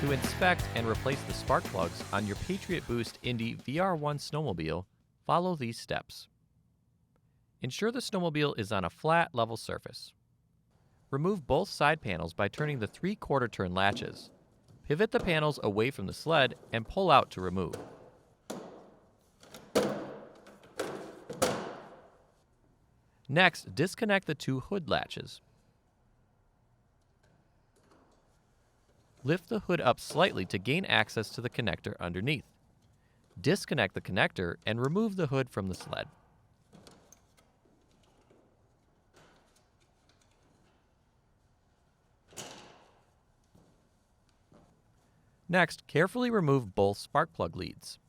To inspect and replace the spark plugs on your Patriot Boost Indy VR1 snowmobile, follow these steps. Ensure the snowmobile is on a flat, level surface. Remove both side panels by turning the 3/4 turn latches. Pivot the panels away from the sled and pull out to remove. Next, disconnect the 2 hood latches. Lift the hood up slightly to gain access to the connector underneath. Disconnect the connector and remove the hood from the sled. Next, carefully remove both spark plug leads.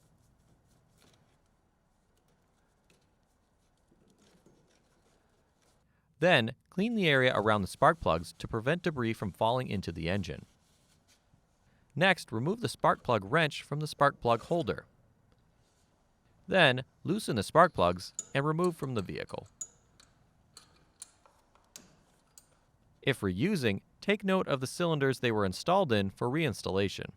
Then, clean the area around the spark plugs to prevent debris from falling into the engine. Next, remove the spark plug wrench from the spark plug holder. Then, loosen the spark plugs and remove from the vehicle. If reusing, take note of the cylinders they were installed in for reinstallation.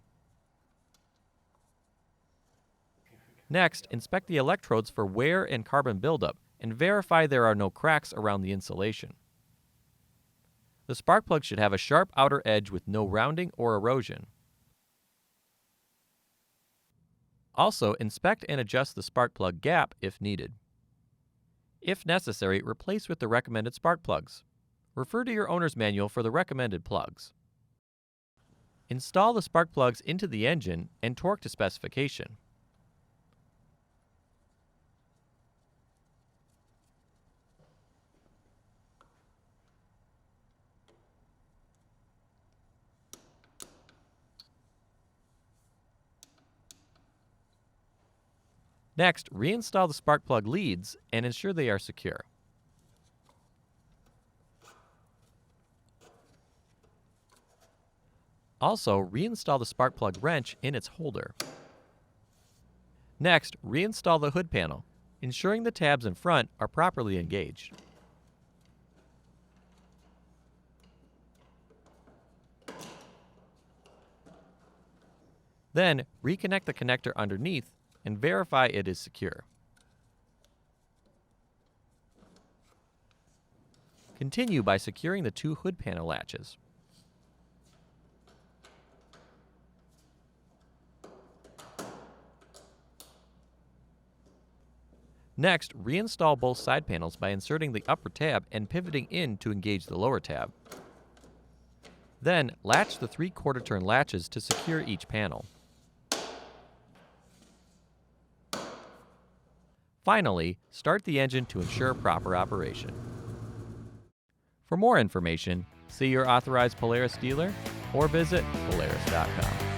Next, inspect the electrodes for wear and carbon buildup and verify there are no cracks around the insulation. The spark plug should have a sharp outer edge with no rounding or erosion. Also, inspect and adjust the spark plug gap if needed. If necessary, replace with the recommended spark plugs. Refer to your owner's manual for the recommended plugs. Install the spark plugs into the engine and torque to specification. Next, reinstall the spark plug leads and ensure they are secure. Also, reinstall the spark plug wrench in its holder. Next, reinstall the hood panel, ensuring the tabs in front are properly engaged. Then, reconnect the connector underneath and verify it is secure. Continue by securing the 2 hood panel latches. Next, reinstall both side panels by inserting the upper tab and pivoting in to engage the lower tab. Then, latch the 3/4 turn latches to secure each panel. Finally, start the engine to ensure proper operation. For more information, see your authorized Polaris dealer or visit Polaris.com.